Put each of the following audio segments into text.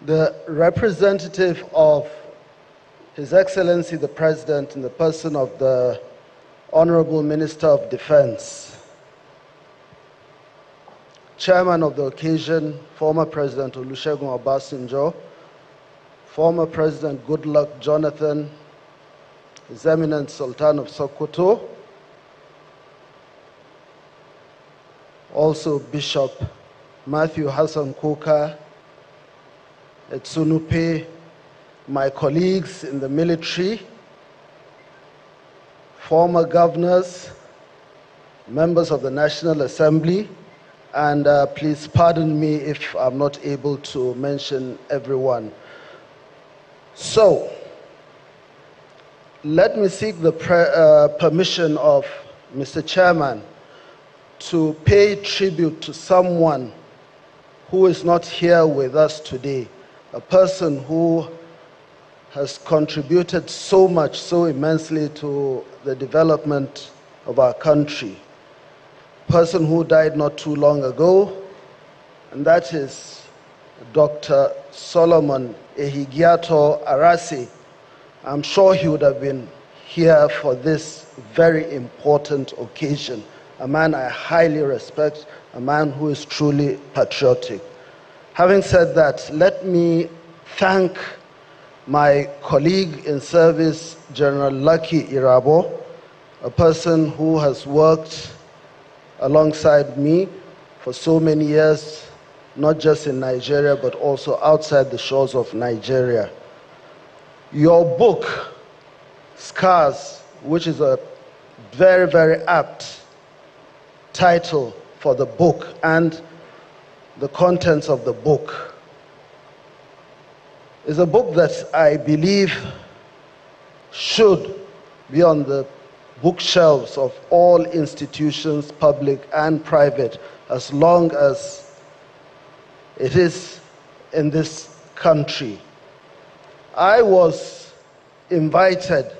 the representative of His Excellency the President in the person of the Honorable Minister of Defense, Chairman of the occasion, former President Olusegun Obasanjo, former President Goodluck Jonathan, His Eminence Sultan of Sokoto, also Bishop Matthew Hassan Kuka, Etsunupe, my colleagues in the military, former governors, members of the National Assembly, and please pardon me if I'm not able to mention everyone. So, let me seek the permission of Mr. Chairman to pay tribute to someone who is not here with us today, a person who has contributed so much, so immensely to the development of our country. A person who died not too long ago, and that is Dr. Solomon Ehigiato Arase. I'm sure he would have been here for this very important occasion. A man I highly respect, a man who is truly patriotic. Having said that, let me thank my colleague in service, General Lucky Irabo, a person who has worked alongside me for so many years, not just in Nigeria, but also outside the shores of Nigeria. Your book, Scars, which is a very, very apt title for the book and the contents of the book, is a book that I believe should be on the bookshelves of all institutions, public and private, as long as it is in this country. I was invited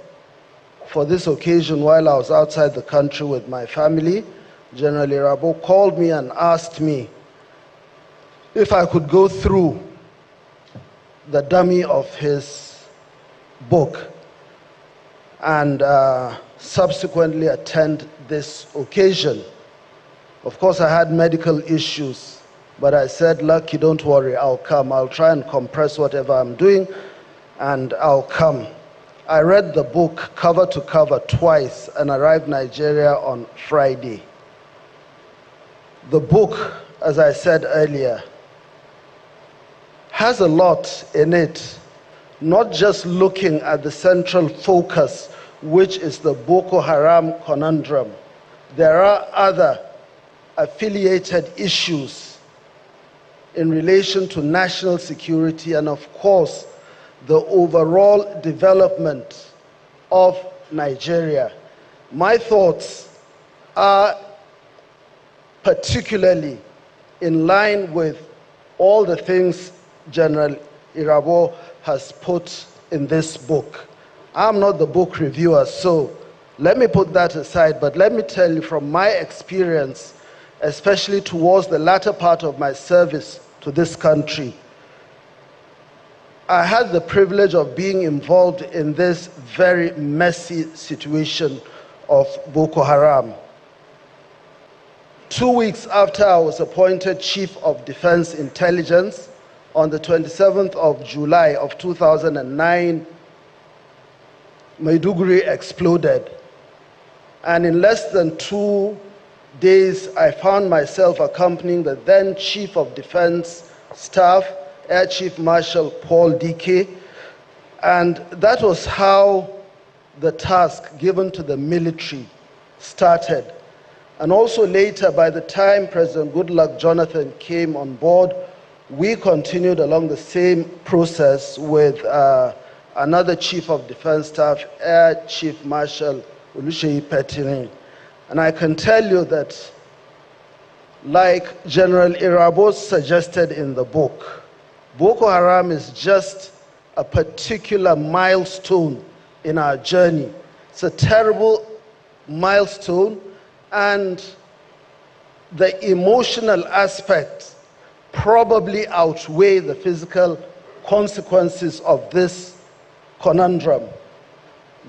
for this occasion while I was outside the country with my family. General Irabo called me and asked me if I could go through the dummy of his book and subsequently attend this occasion. Of course, I had medical issues, but I said, Lucky, don't worry, I'll come. I'll try and compress whatever I'm doing, and I'll come. I read the book cover to cover twice and arrived in Nigeria on Friday. The book, as I said earlier, has a lot in it, not just looking at the central focus, which is the Boko Haram conundrum. There are other affiliated issues in relation to national security and, of course, the overall development of Nigeria. My thoughts are particularly in line with all the things General Irabo has put in this book. I'm not the book reviewer, so let me put that aside, but let me tell you from my experience, especially towards the latter part of my service to this country, I had the privilege of being involved in this very messy situation of Boko Haram. 2 weeks after I was appointed Chief of Defense Intelligence, on the 27th of July of 2009, Maiduguri exploded. And in less than 2 days, I found myself accompanying the then Chief of Defense Staff, Air Chief Marshal Paul Dike, and that was how the task given to the military started. And also later, by the time President Goodluck Jonathan came on board, we continued along the same process with another Chief of Defense Staff, Air Chief Marshal Oluseyi Petini. And I can tell you that, like General Irabo suggested in the book, Boko Haram is just a particular milestone in our journey. It's a terrible milestone, and the emotional aspects probably outweigh the physical consequences of this conundrum.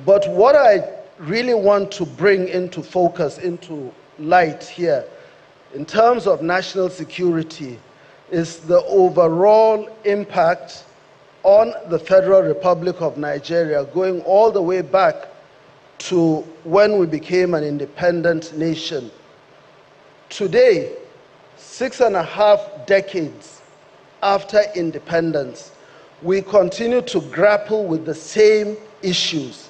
But what I really want to bring into focus, into light here, in terms of national security, is the overall impact on the Federal Republic of Nigeria, going all the way back to when we became an independent nation. Today, 6.5 decades after independence, we continue to grapple with the same issues.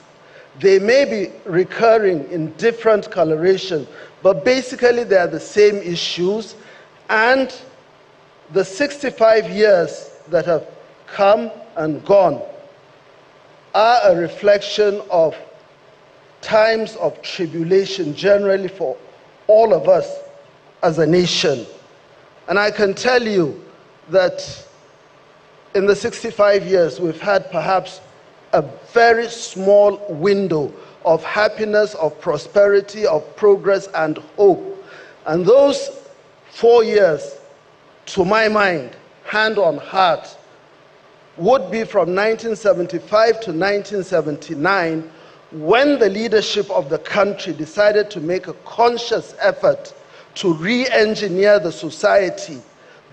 They may be recurring in different coloration, but basically they are the same issues, and the 65 years that have come and gone are a reflection of times of tribulation generally for all of us as a nation. And I can tell you that in the 65 years, we've had perhaps a very small window of happiness, of prosperity, of progress and hope. And those 4 years, to my mind, hand on heart, would be from 1975 to 1979, when the leadership of the country decided to make a conscious effort to re-engineer the society,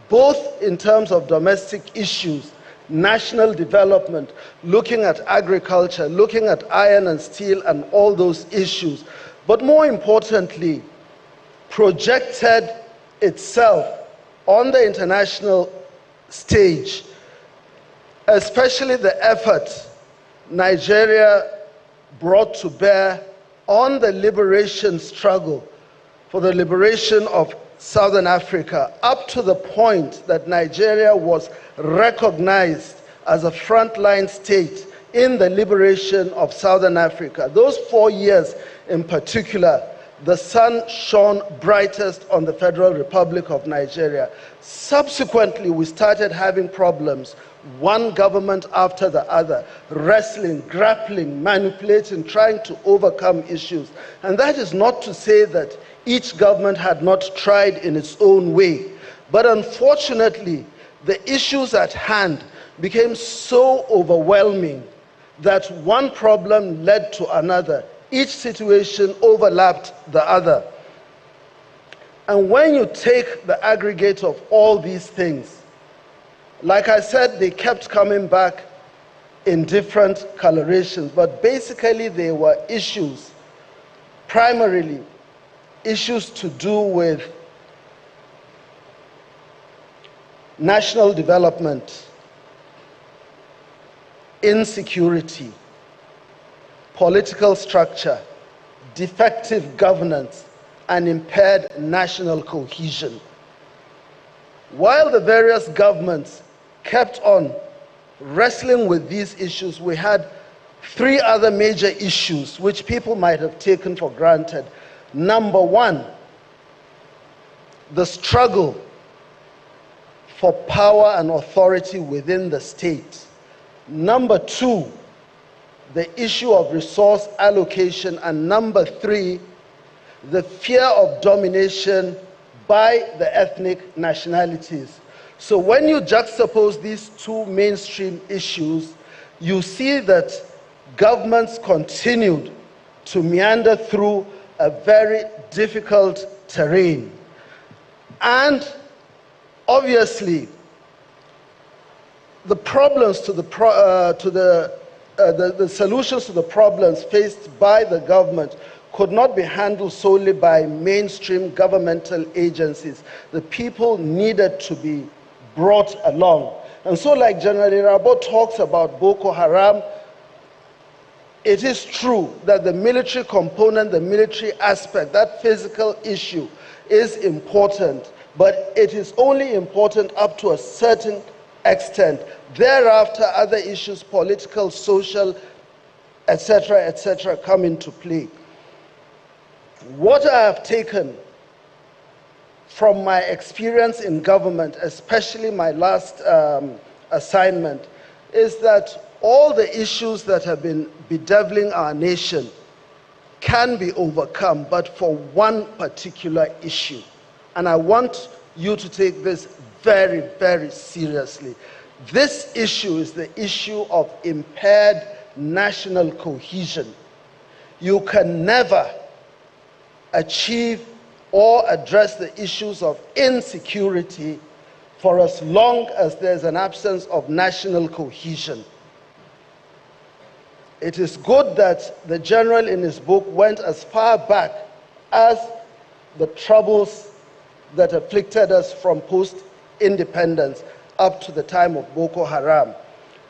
both in terms of domestic issues, national development, looking at agriculture, looking at iron and steel and all those issues, but more importantly, projected itself on the international stage, especially the effort Nigeria brought to bear on the liberation struggle for the liberation of Southern Africa, up to the point that Nigeria was recognized as a frontline state in the liberation of Southern Africa. Those 4 years in particular, the sun shone brightest on the Federal Republic of Nigeria. Subsequently, we started having problems, one government after the other, wrestling, grappling, manipulating, trying to overcome issues. And that is not to say that each government had not tried in its own way. But unfortunately, the issues at hand became so overwhelming that one problem led to another. Each situation overlapped the other. And when you take the aggregate of all these things, like I said, they kept coming back in different colorations, but basically they were issues, primarily issues to do with national development, insecurity, political structure, defective governance, and impaired national cohesion. While the various governments kept on wrestling with these issues, we had 3 other major issues which people might have taken for granted. Number 1, the struggle for power and authority within the state. Number 2, the issue of resource allocation. And number 3, the fear of domination by the ethnic nationalities. So when you juxtapose these 2 mainstream issues, you see that governments continued to meander through a very difficult terrain. And obviously, the problems to the solutions to the problems faced by the government could not be handled solely by mainstream governmental agencies. The people needed to be brought along. And so, like General Irabo talks about Boko Haram, it is true that the military component, the military aspect, that physical issue is important, but it is only important up to a certain extent. Thereafter, other issues, political, social, etc., come into play. What I have taken from my experience in government, especially my last assignment, is that all the issues that have been bedeviling our nation can be overcome, but for one particular issue. And I want you to take this very, very seriously. This issue is the issue of impaired national cohesion. You can never achieve or address the issues of insecurity for as long as there's an absence of national cohesion. It is good that the general in his book went as far back as the troubles that afflicted us from post-independence up to the time of Boko Haram.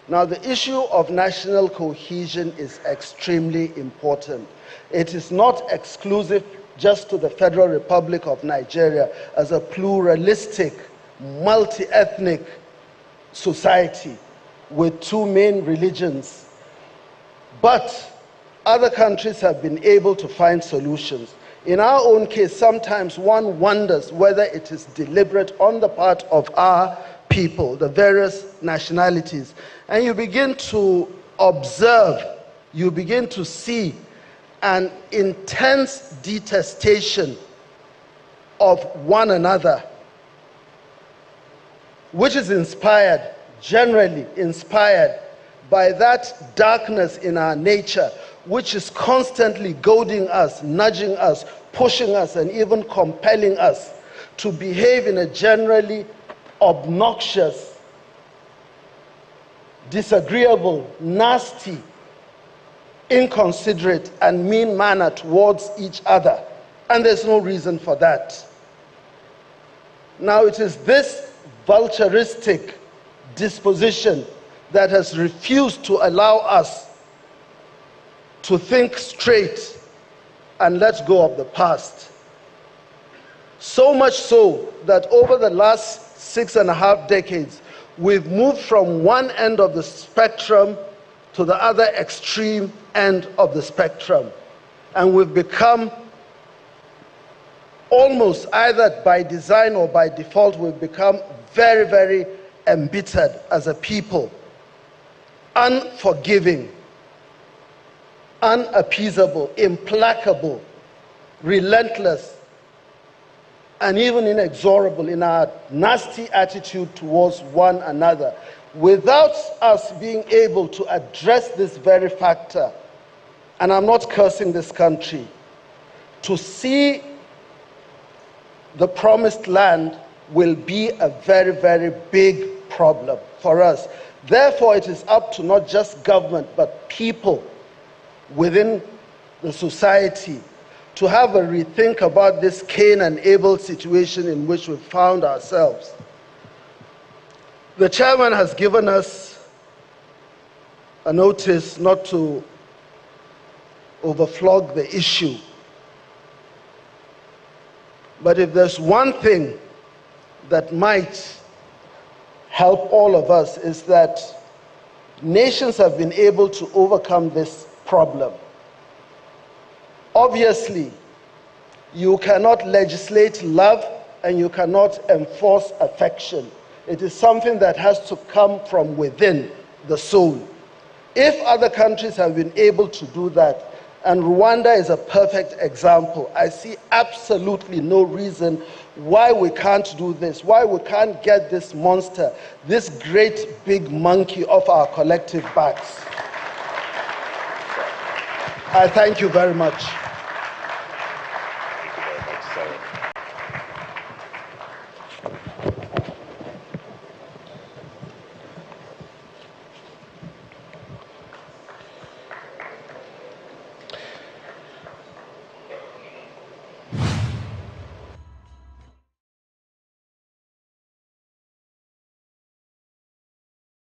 Now, the issue of national cohesion is extremely important. It is not exclusive just to the Federal Republic of Nigeria as a pluralistic, multi-ethnic society with two main religions. But other countries have been able to find solutions. In our own case, sometimes one wonders whether it is deliberate on the part of our people, the various nationalities. And you begin to observe, you begin to see an intense detestation of one another, which is inspired, generally inspired, by that darkness in our nature, which is constantly goading us, nudging us, pushing us, and even compelling us to behave in a generally obnoxious, disagreeable, nasty, inconsiderate, and mean manner towards each other. And there's no reason for that. Now, it is this vulturistic disposition that has refused to allow us to think straight and let go of the past. So much so that over the last 6.5 decades, we've moved from one end of the spectrum to the other extreme end of the spectrum. And we've become, almost either by design or by default, we've become very, very embittered as a people, unforgiving, unappeasable, implacable, relentless, and even inexorable in our nasty attitude towards one another. Without us being able to address this very factor, and I'm not cursing this country, to see the promised land will be a very, very big problem for us. Therefore, it is up to not just government, but people within the society to have a rethink about this Cain and Abel situation in which we found ourselves. The chairman has given us a notice not to overflog the issue. But if there's one thing that might help all of us, is that nations have been able to overcome this problem. Obviously, you cannot legislate love and you cannot enforce affection. It is something that has to come from within the soul. If other countries have been able to do that, and Rwanda is a perfect example, I see absolutely no reason why we can't do this, why we can't get this monster, this great big monkey off our collective backs. I thank you very much.